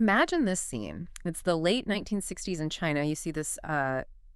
Imagine this scene. It's the late 1960s in China. You see this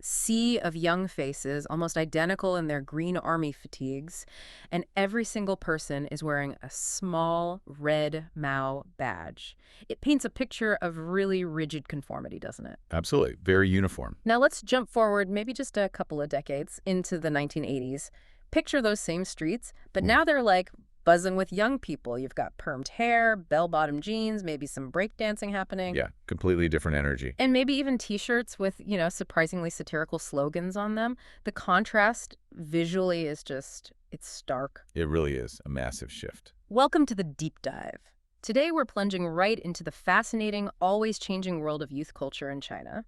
sea of young faces, almost identical in their green army fatigues, and every single person is wearing a small red Mao badge. It paints a picture of really rigid conformity, doesn't it? Absolutely. Very uniform. Now let's jump forward maybe just a couple of decades into the 1980s. Picture those same streets, but Hmm. now they're like buzzing with young people. You've got permed hair, bell-bottom jeans, maybe some breakdancing happening. Yeah, completely different energy. And maybe even t-shirts with, surprisingly satirical slogans on them. The contrast visually is just, it's stark. It really is a massive shift. Welcome to the deep dive. Today we're plunging right into the fascinating, always changing world of youth culture in China.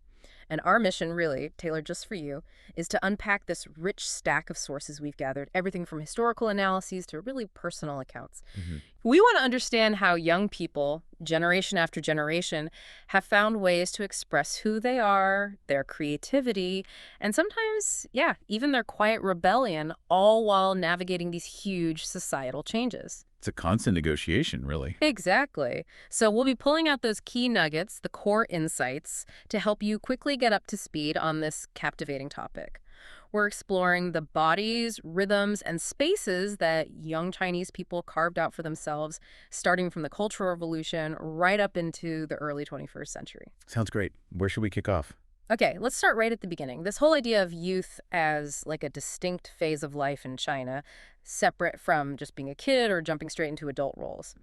And our mission, really, tailored just for you, is to unpack this rich stack of sources we've gathered, everything from historical analyses to really personal accounts. Hmm. We want to understand how young people, generation after generation, have found ways to express who they are, their creativity, and sometimes, yeah, even their quiet rebellion, all while navigating these huge societal changes. It's a constant negotiation, really. Exactly. So we'll be pulling out those key nuggets, the core insights, to help you quickly get up to speed on this captivating topic. We're exploring the bodies, rhythms, and spaces that young Chinese people carved out for themselves, starting from the Cultural Revolution right up into the early 21st century. Sounds great. Where should we kick off? Okay, let's start right at the beginning. This whole idea of youth as like a distinct phase of life in China, separate from just being a kid or jumping straight into adult roles.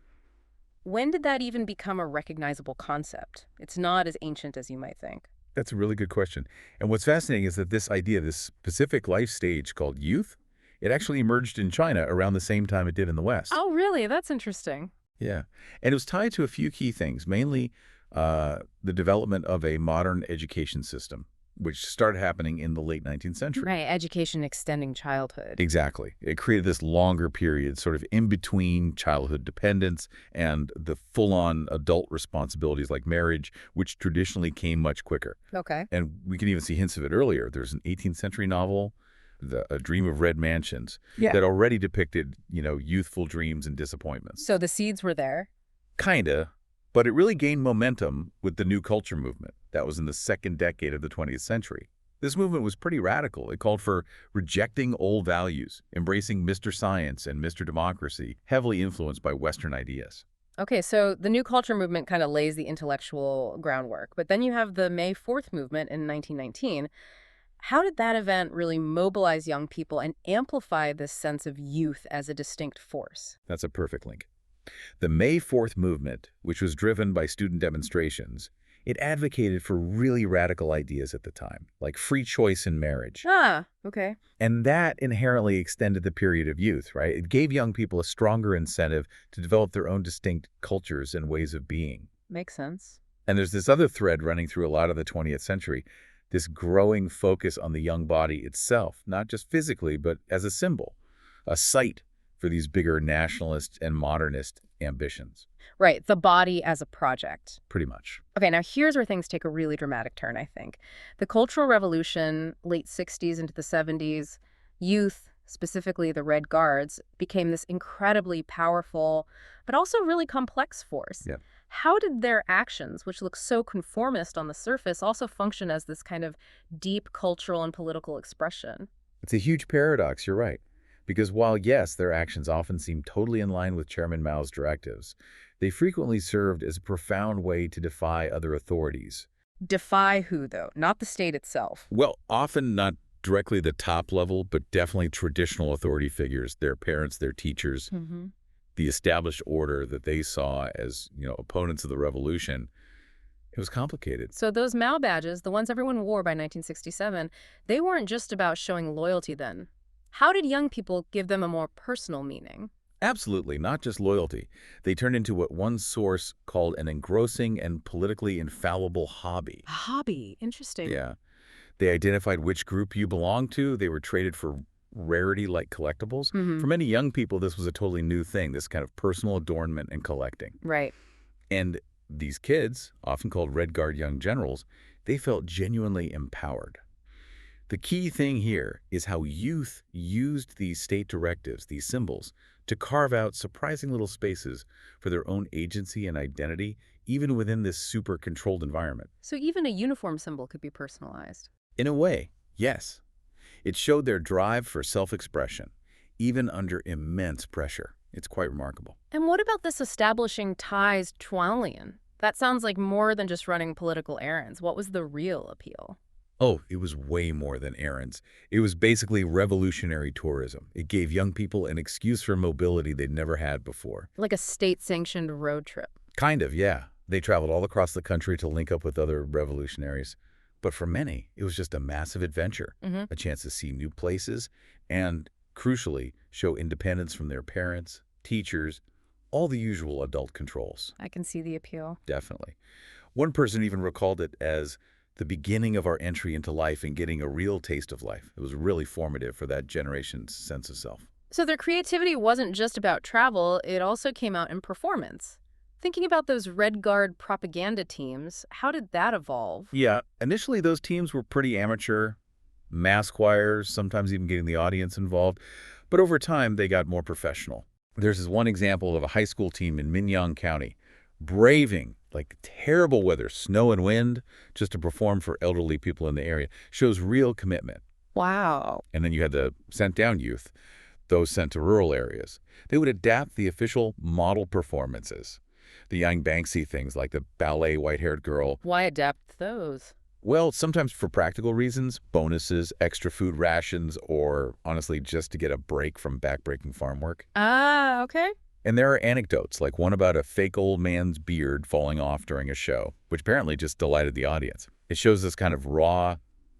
When did that even become a recognizable concept? It's not as ancient as you might think. That's a really good question. And what's fascinating is that this idea, this specific life stage called youth, it actually emerged in China around the same time it did in the West. Oh, really? That's interesting. Yeah. And it was tied to a few key things, mainly the development of a modern education system, which started happening in the late 19th century. Right, education extending childhood. Exactly. It created this longer period, sort of in between childhood dependence and the full-on adult responsibilities like marriage, which traditionally came much quicker. Okay. And we can even see hints of it earlier. There's an 18th century novel, A Dream of Red Mansions, Yeah. that already depicted, youthful dreams and disappointments. So the seeds were there. Kinda, but it really gained momentum with the New Culture movement. That was in the second decade of the 20th century. This movement was pretty radical. It called for rejecting old values, embracing Mr. Science and Mr. Democracy, heavily influenced by Western ideas. Okay, so the new culture movement kind of lays the intellectual groundwork. But then you have the May 4th movement in 1919. How did that event really mobilize young people and amplify this sense of youth as a distinct force? That's a perfect link. The May 4th movement, which was driven by student demonstrations, it advocated for really radical ideas at the time, like free choice in marriage. Ah, okay. And that inherently extended the period of youth, right? It gave young people a stronger incentive to develop their own distinct cultures and ways of being. Makes sense. And there's this other thread running through a lot of the 20th century, this growing focus on the young body itself, not just physically, but as a symbol, a site for these bigger nationalist and modernist ambitions, Right, the body as a project. pretty much. Okay, now here's where things take a really dramatic turn, I think. The Cultural Revolution, late 60s into the 70s, youth, specifically the Red Guards, became this incredibly powerful, but also really complex force. Yeah. How did their actions, which look so conformist on the surface, also function as this kind of deep cultural and political expression? It's a huge paradox, you're right. Because while, yes, their actions often seem totally in line with Chairman Mao's directives, they frequently served as a profound way to defy other authorities. Defy who, though? Not the state itself. Well, often not directly the top level, but definitely traditional authority figures, their parents, their teachers, Hmm. the established order that they saw as, opponents of the revolution. It was complicated. So those Mao badges, the ones everyone wore by 1967, they weren't just about showing loyalty then. How did young people give them a more personal meaning? Absolutely, not just loyalty. They turned into what one source called an engrossing and politically infallible hobby. A hobby. Interesting. Yeah. They identified which group you belonged to. They were traded for rarity like collectibles. Hmm. For many young people, this was a totally new thing, this kind of personal adornment and collecting. Right. And these kids, often called Red Guard young generals, they felt genuinely empowered. The key thing here is how youth used these state directives, these symbols, to carve out surprising little spaces for their own agency and identity even within this super controlled environment. So even a uniform symbol could be personalized. In a way, yes. It showed their drive for self-expression, even under immense pressure. It's quite remarkable. And what about this establishing ties Tuanlian? That sounds like more than just running political errands. What was the real appeal? Oh, it was way more than errands. It was basically revolutionary tourism. It gave young people an excuse for mobility they'd never had before. Like a state-sanctioned road trip. Kind of, yeah. They traveled all across the country to link up with other revolutionaries. But for many, it was just a massive adventure, a chance to see new places, and, crucially, show independence from their parents, teachers, all the usual adult controls. I can see the appeal. Definitely. One person even recalled it as the beginning of our entry into life and getting a real taste of life. It was really formative for that generation's sense of self. So their creativity wasn't just about travel, it also came out in performance. Thinking about those Red Guard propaganda teams, how did that evolve? Yeah, initially those teams were pretty amateur, mass choirs, sometimes even getting the audience involved. But over time, they got more professional. There's this one example of a high school team in Mingyang County braving like terrible weather, snow and wind, just to perform for elderly people in the area. Shows real commitment. Wow. And then you had the sent-down youth, those sent to rural areas. They would adapt the official model performances. The young Banksy things like the ballet white-haired girl. Why adapt those? Well, sometimes for practical reasons, bonuses, extra food rations, or honestly, just to get a break from backbreaking farm work. Ah, okay. And there are anecdotes, like one about a fake old man's beard falling off during a show, which apparently just delighted the audience. It shows this kind of raw,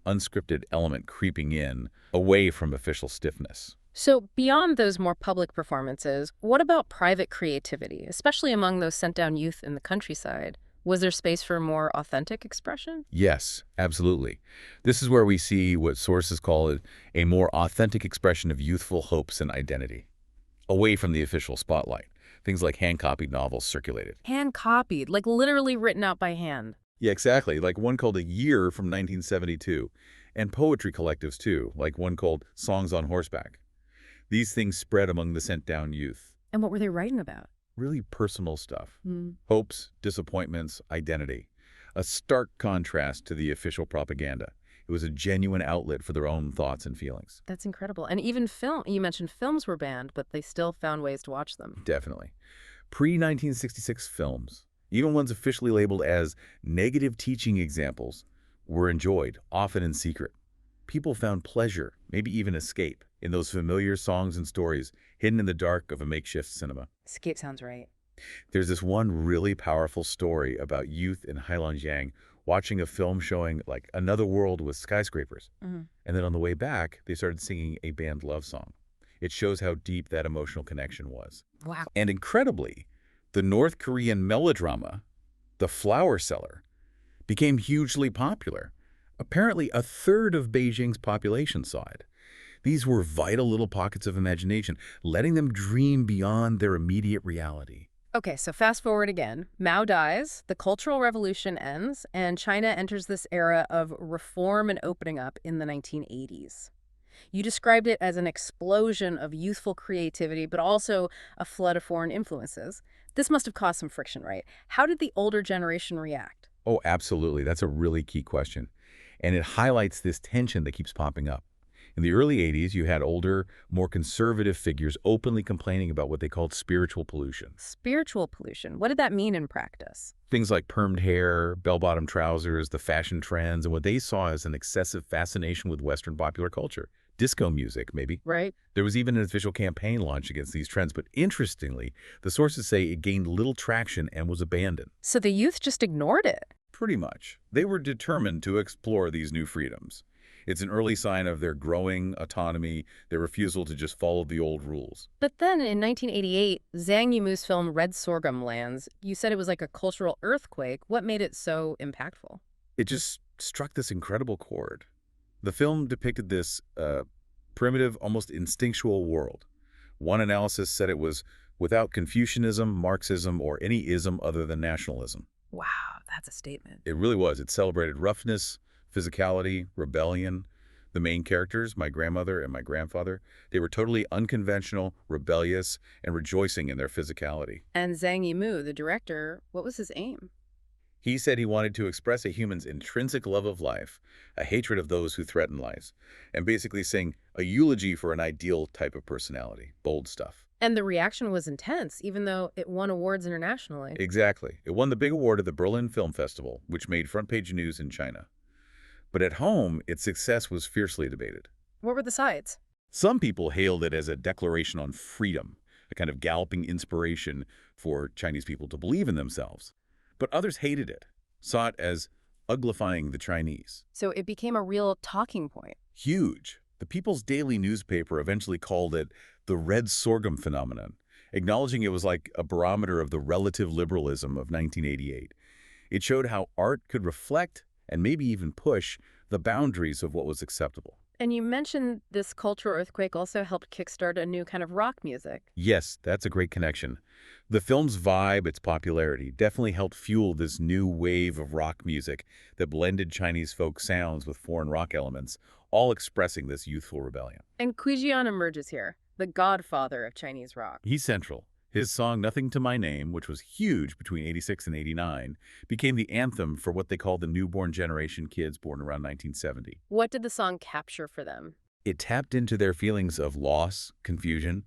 unscripted element creeping in, away from official stiffness. So beyond those more public performances, what about private creativity, especially among those sent-down youth in the countryside? Was there space for more authentic expression? Yes, absolutely. This is where we see what sources call it a more authentic expression of youthful hopes and identity, away from the official spotlight. Things like hand-copied novels circulated. Hand-copied, like literally written out by hand. Yeah, exactly, like one called A Year from 1972, and poetry collectives too, like one called Songs on Horseback. These things spread among the sent-down youth. And what were they writing about? Really personal stuff. Hmm. Hopes, disappointments, identity. A stark contrast to the official propaganda. It was a genuine outlet for their own thoughts and feelings. That's incredible. And even film, you mentioned films were banned, but they still found ways to watch them. Definitely. Pre-1966 films, even ones officially labeled as negative teaching examples, were enjoyed, often in secret. People found pleasure, maybe even escape, in those familiar songs and stories hidden in the dark of a makeshift cinema. Escape sounds right. There's this one really powerful story about youth in Heilongjiang watching a film showing like another world with skyscrapers. Mhm. And then on the way back, they started singing a band love song. It shows how deep that emotional connection was. Wow. And incredibly, the North Korean melodrama, The Flower Seller, became hugely popular. Apparently, a third of Beijing's population saw it. These were vital little pockets of imagination, letting them dream beyond their immediate reality. Okay, so fast forward again. Mao dies, the Cultural Revolution ends, and China enters this era of reform and opening up in the 1980s. You described it as an explosion of youthful creativity, but also a flood of foreign influences. This must have caused some friction, right? How did the older generation react? Oh, absolutely. That's a really key question. And it highlights this tension that keeps popping up. In the early 80s, you had older, more conservative figures openly complaining about what they called spiritual pollution. Spiritual pollution. What did that mean in practice? Things like permed hair, bell-bottom trousers, the fashion trends, and what they saw as an excessive fascination with Western popular culture. Disco music, maybe. Right. There was even an official campaign launched against these trends, but interestingly, the sources say it gained little traction and was abandoned. So the youth just ignored it. Pretty much. They were determined to explore these new freedoms. It's an early sign of their growing autonomy, their refusal to just follow the old rules. But then in 1988, Zhang Yimou's film Red Sorghum lands. You said it was like a cultural earthquake. What made it so impactful? It just struck this incredible chord. The film depicted this primitive, almost instinctual world. One analysis said it was without Confucianism, Marxism, or any ism other than nationalism. Wow, that's a statement. It really was. It celebrated roughness, physicality, rebellion. The main characters, my grandmother and my grandfather, they were totally unconventional, rebellious, and rejoicing in their physicality. And Zhang Yimou, the director, what was his aim? He said he wanted to express a human's intrinsic love of life, a hatred of those who threaten life, and basically sing a eulogy for an ideal type of personality. Bold stuff. And the reaction was intense, even though it won awards internationally. Exactly. It won the big award at the Berlin Film Festival, which made front-page news in China. But at home, its success was fiercely debated. What were the sides? Some people hailed it as a declaration on freedom, a kind of galloping inspiration for Chinese people to believe in themselves. But others hated it, saw it as uglifying the Chinese. So it became a real talking point. Huge. The People's Daily newspaper eventually called it the red sorghum phenomenon, acknowledging it was like a barometer of the relative liberalism of 1988. It showed how art could reflect and maybe even push the boundaries of what was acceptable. And you mentioned this cultural earthquake also helped kickstart a new kind of rock music. Yes, that's a great connection. The film's vibe, its popularity, definitely helped fuel this new wave of rock music that blended Chinese folk sounds with foreign rock elements, all expressing this youthful rebellion. And Jian emerges here, the godfather of Chinese rock. He's central. His song Nothing to My Name, which was huge between 86 and 89, became the anthem for what they call the newborn generation kids born around 1970. What did the song capture for them? It tapped into their feelings of loss, confusion,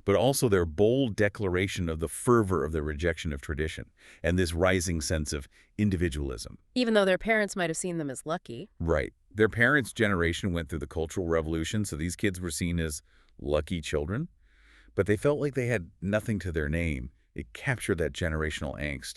but also their bold declaration of the fervor of their rejection of tradition and this rising sense of individualism. Even though their parents might have seen them as lucky. Right. Their parents' generation went through the Cultural Revolution, so these kids were seen as lucky children. But they felt like they had nothing to their name. It captured that generational angst.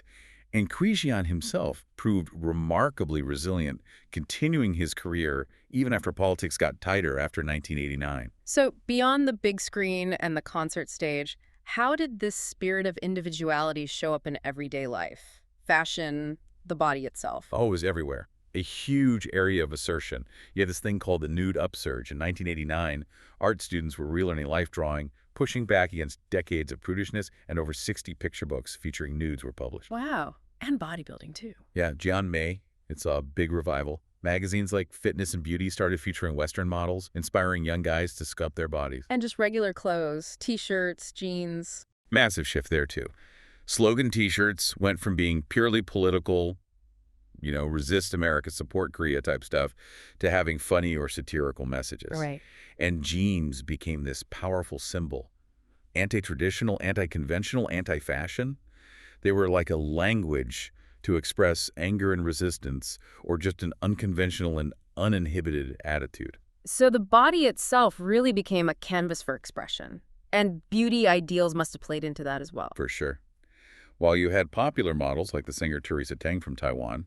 And Jian himself proved remarkably resilient, continuing his career even after politics got tighter after 1989. So beyond the big screen and the concert stage, how did this spirit of individuality show up in everyday life? Fashion, the body itself. Oh, it was everywhere. A huge area of assertion. You had this thing called the nude upsurge. In 1989, art students were relearning life drawing, pushing back against decades of prudishness, and over 60 picture books featuring nudes were published. Wow. And bodybuilding, too. Yeah, Jian Mei, it's a big revival. Magazines like Fitness and Beauty started featuring Western models, inspiring young guys to sculpt their bodies. And just regular clothes, T-shirts, jeans. Massive shift there, too. Slogan T-shirts went from being purely political, resist America, support Korea type stuff, to having funny or satirical messages. Right. And jeans became this powerful symbol. Anti-traditional, anti-conventional, anti-fashion. They were like a language to express anger and resistance, or just an unconventional and uninhibited attitude. So the body itself really became a canvas for expression. And beauty ideals must have played into that as well. For sure. While you had popular models like the singer Teresa Teng from Taiwan,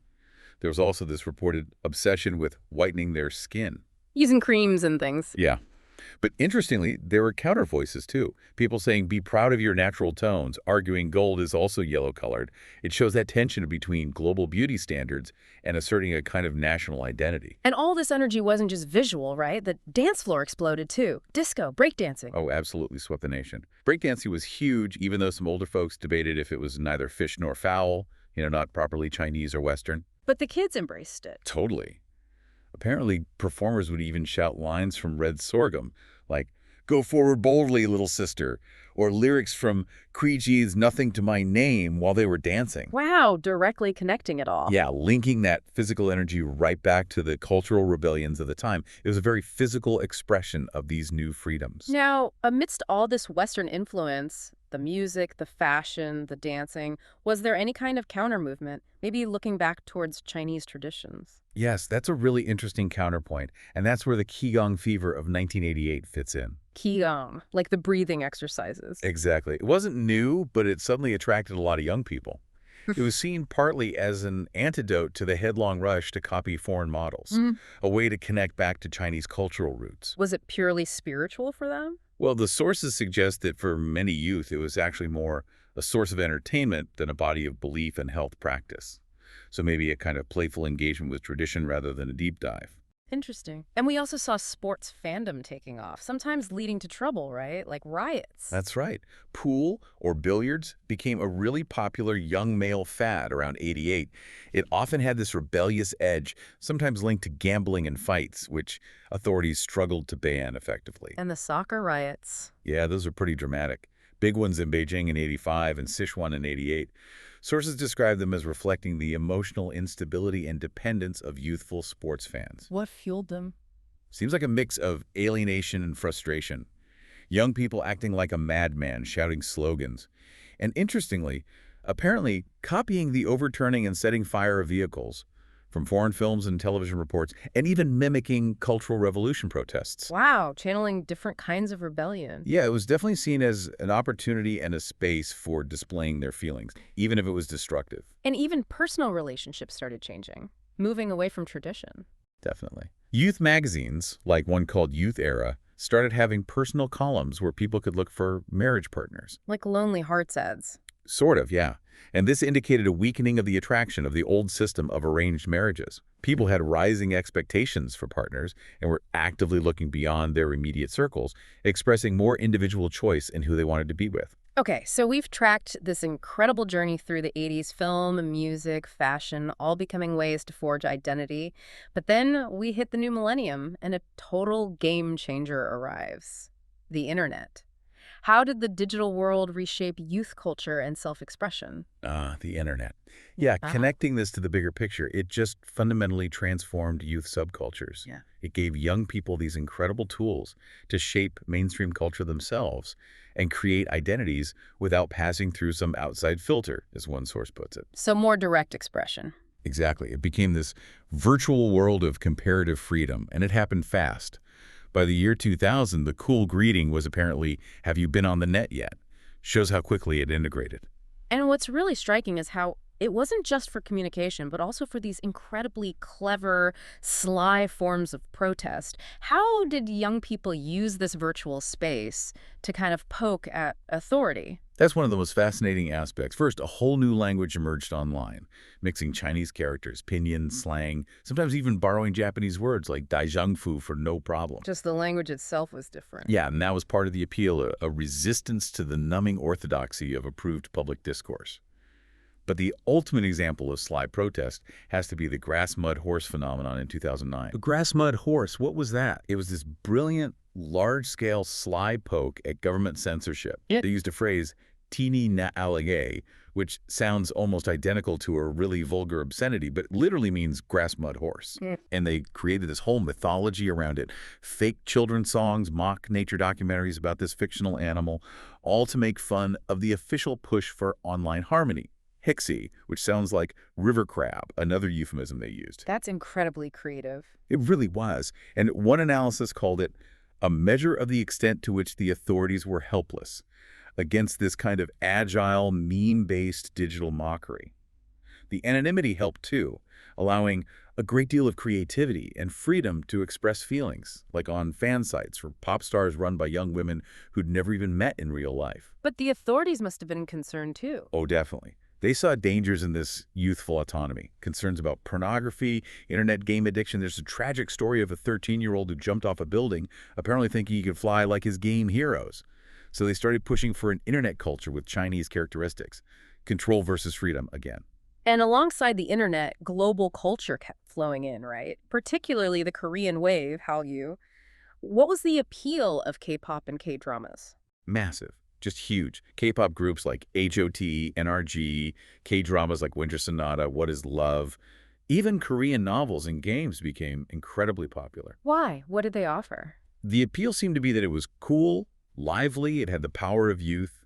there was also this reported obsession with whitening their skin. Using creams and things. Yeah. But interestingly, there were counter voices too. People saying, be proud of your natural tones, arguing gold is also yellow-colored. It shows that tension between global beauty standards and asserting a kind of national identity. And all this energy wasn't just visual, right? The dance floor exploded too. Disco, breakdancing. Oh, absolutely swept the nation. Breakdancing was huge, even though some older folks debated if it was neither fish nor fowl, not properly Chinese or Western. But the kids embraced it. Totally. Apparently, performers would even shout lines from Red Sorghum, like, "Go forward boldly, little sister," or lyrics from Ji's Nothing to My Name while they were dancing. Wow, directly connecting it all. Yeah, linking that physical energy right back to the cultural rebellions of the time. It was a very physical expression of these new freedoms. Now, amidst all this Western influence, the music, the fashion, the dancing, was there any kind of counter movement, maybe looking back towards Chinese traditions? Yes, that's a really interesting counterpoint, and that's where the Qigong fever of 1988 fits in. Qigong, like the breathing exercises. Exactly. It wasn't new, but it suddenly attracted a lot of young people. It was seen partly as an antidote to the headlong rush to copy foreign models, a way to connect back to Chinese cultural roots. Was it purely spiritual for them? Well, the sources suggest that for many youth, it was actually more a source of entertainment than a body of belief and health practice. So maybe a kind of playful engagement with tradition rather than a deep dive. Interesting. And we also saw sports fandom taking off, sometimes leading to trouble, right? Like riots. That's right. Pool or billiards became a really popular young male fad around '88. It often had this rebellious edge, sometimes linked to gambling and fights, which authorities struggled to ban effectively. And the soccer riots. Yeah, those are pretty dramatic. Big ones in Beijing in '85 and Sichuan in '88. Sources describe them as reflecting the emotional instability and dependence of youthful sports fans. What fueled them? Seems like a mix of alienation and frustration. Young people acting like a madman, shouting slogans. And interestingly, apparently copying the overturning and setting fire of vehicles from foreign films and television reports, and even mimicking Cultural Revolution protests. Wow, channeling different kinds of rebellion. Yeah, it was definitely seen as an opportunity and a space for displaying their feelings, even if it was destructive. And even personal relationships started changing, moving away from tradition. Definitely. Youth magazines, like one called Youth Era, started having personal columns where people could look for marriage partners. Like Lonely Hearts ads. Sort of, yeah. And this indicated a weakening of the attraction of the old system of arranged marriages. People had rising expectations for partners and were actively looking beyond their immediate circles, expressing more individual choice in who they wanted to be with. Okay, so we've tracked this incredible journey through the 80s, film, music, fashion, all becoming ways to forge identity. But then we hit the new millennium and a total game changer arrives: the internet. How did the digital world reshape youth culture and self-expression? The internet. Yeah, Ah, connecting this to the bigger picture, it just fundamentally transformed youth subcultures. yeah. It gave young people these incredible tools to shape mainstream culture themselves and create identities without passing through some outside filter, as one source puts it. So more direct expression. Exactly. It became this virtual world of comparative freedom, and it happened fast. By the year 2000, the cool greeting was apparently, "Have you been on the net yet?" Shows how quickly it integrated. And what's really striking is how it wasn't just for communication, but also for these incredibly clever, sly forms of protest. How did young people use this virtual space to kind of poke at authority? That's one of the most fascinating aspects. First, a whole new language emerged online, mixing Chinese characters, pinyin, slang, sometimes even borrowing Japanese words like daijiangfu for no problem. Just the language itself was different. Yeah, and that was part of the appeal, a resistance to the numbing orthodoxy of approved public discourse. But the ultimate example of sly protest has to be the grass mud horse phenomenon in 2009. A grass mud horse, what was that? It was this brilliant, large-scale sly poke at government censorship. Yeah. They used a phrase, teeny na alligator, which sounds almost identical to a really vulgar obscenity, but literally means grass mud horse. Mm. And they created this whole mythology around it. Fake children's songs, mock nature documentaries about this fictional animal, all to make fun of the official push for online harmony. Hixie, which sounds like river crab, another euphemism they used. That's incredibly creative. It really was. And one analysis called it a measure of the extent to which the authorities were helpless against this kind of agile, meme-based digital mockery. The anonymity helped too, allowing a great deal of creativity and freedom to express feelings, like on fan sites for pop stars run by young women who'd never even met in real life. But the authorities must have been concerned too. Oh, definitely. They saw dangers in this youthful autonomy, concerns about pornography, internet game addiction. There's a tragic story of a 13-year-old who jumped off a building, apparently thinking he could fly like his game heroes. So they started pushing for an internet culture with Chinese characteristics. Control versus freedom again. And alongside the internet, global culture kept flowing in, right? Particularly the Korean wave, Hallyu. What was the appeal of K-pop and K-dramas? Massive. Just huge. K-pop groups like HOT, NRG, K-dramas like Winter Sonata, What is Love. Even Korean novels and games became incredibly popular. Why? What did they offer? The appeal seemed to be that it was cool, lively, it had the power of youth.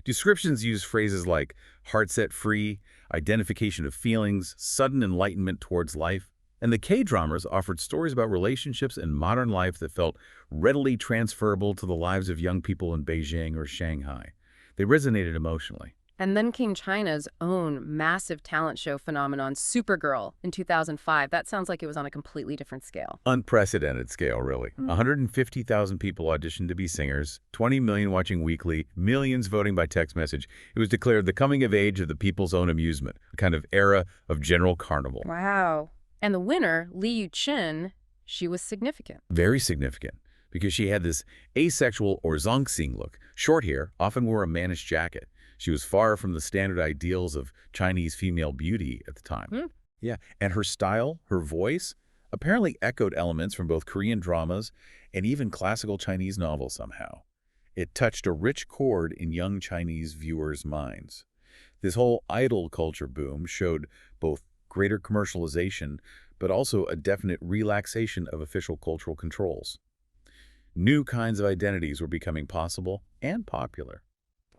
Descriptions used phrases like heart set free, identification of feelings, sudden enlightenment towards life. And the K-dramas offered stories about relationships and modern life that felt readily transferable to the lives of young people in Beijing or Shanghai. They resonated emotionally. And then came China's own massive talent show phenomenon, Supergirl, in 2005. That sounds like it was on a completely different scale. Unprecedented scale, really. 150,000 people auditioned to be singers, 20 million watching weekly, millions voting by text message. It was declared the coming of age of the people's own amusement, a kind of era of general carnival. Wow. And the winner, Li Yu-chin, she was significant. Very significant, because she had this asexual or zongxing look. Short hair, often wore a mannish jacket. She was far from the standard ideals of Chinese female beauty at the time. Hmm. Yeah, and her style, her voice, apparently echoed elements from both Korean dramas and even classical Chinese novels somehow. It touched a rich chord in young Chinese viewers' minds. This whole idol culture boom showed both greater commercialization, but also a definite relaxation of official cultural controls. New kinds of identities were becoming possible and popular.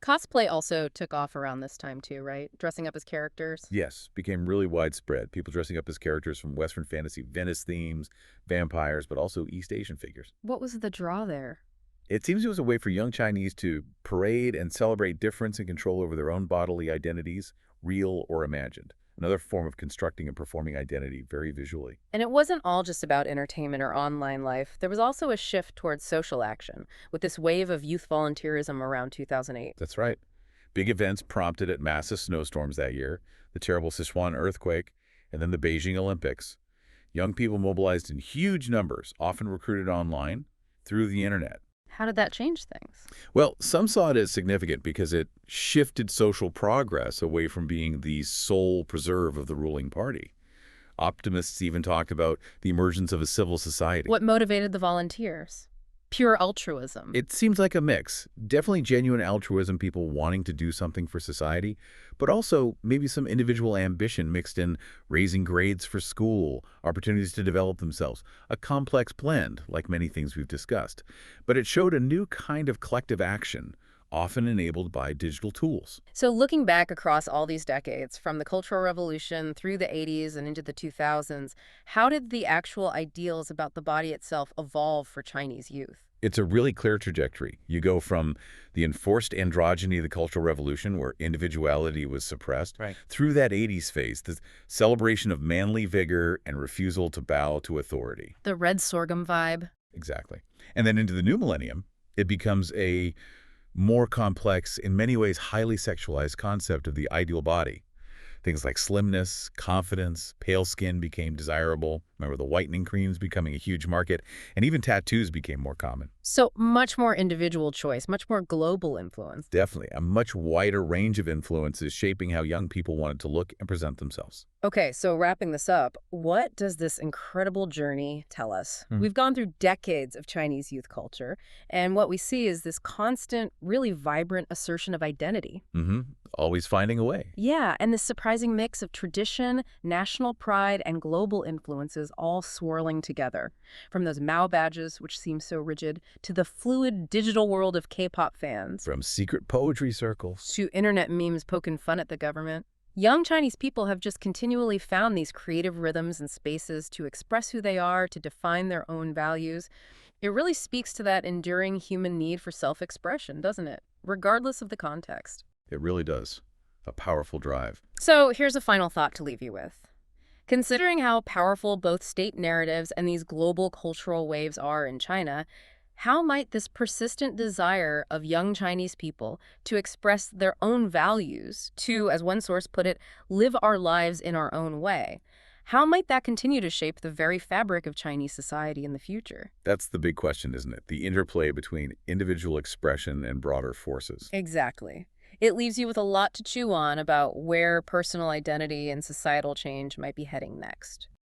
Cosplay also took off around this time too, right? Dressing up as characters. Yes, became really widespread. People dressing up as characters from Western fantasy Venice themes, vampires, but also East Asian figures. What was the draw there? It seems it was a way for young Chinese to parade and celebrate difference and control over their own bodily identities, real or imagined. Another form of constructing and performing identity very visually. And it wasn't all just about entertainment or online life. There was also a shift towards social action, with this wave of youth volunteerism around 2008. That's right. Big events prompted at massive snowstorms that year, the terrible Sichuan earthquake, and then the Beijing Olympics. Young people mobilized in huge numbers, often recruited online, through the internet. How did that change things? Well, some saw it as significant because it shifted social progress away from being the sole preserve of the ruling party. Optimists even talked about the emergence of a civil society. What motivated the volunteers? Pure altruism. It seems like a mix. Definitely genuine altruism, people wanting to do something for society, but also maybe some individual ambition mixed in raising grades for school, opportunities to develop themselves, a complex blend, like many things we've discussed. But it showed a new kind of collective action, often enabled by digital tools. So looking back across all these decades, from the Cultural Revolution through the 80s and into the 2000s, how did the actual ideals about the body itself evolve for Chinese youth? It's a really clear trajectory. You go from the enforced androgyny of the Cultural Revolution, where individuality was suppressed, Right. through that 80s phase, the celebration of manly vigor and refusal to bow to authority. The red sorghum vibe? Exactly. And then into the new millennium, it becomes a more complex, in many ways highly sexualized concept of the ideal body. Things like slimness, confidence, pale skin became desirable. Remember the whitening creams becoming a huge market, and even tattoos became more common. So much more individual choice, much more global influence. Definitely, a much wider range of influences shaping how young people wanted to look and present themselves. Okay, so wrapping this up, what does this incredible journey tell us? Hmm. We've gone through decades of Chinese youth culture, and what we see is this constant, really vibrant assertion of identity. Always finding a way. Yeah, and this surprising mix of tradition, national pride, and global influences all swirling together. From those Mao badges, which seem so rigid, to the fluid digital world of K-pop fans, From secret poetry circles. to internet memes poking fun at the government. Young Chinese people have just continually found these creative rhythms and spaces to express who they are, to define their own values. It really speaks to that enduring human need for self-expression, doesn't it? Regardless of the context. It really does. A powerful drive. So here's a final thought to leave you with. Considering how powerful both state narratives and these global cultural waves are in China, how might this persistent desire of young Chinese people to express their own values, to, as one source put it, live our lives in our own way, how might that continue to shape the very fabric of Chinese society in the future? That's the big question, isn't it? The interplay between individual expression and broader forces. Exactly. It leaves you with a lot to chew on about where personal identity and societal change might be heading next.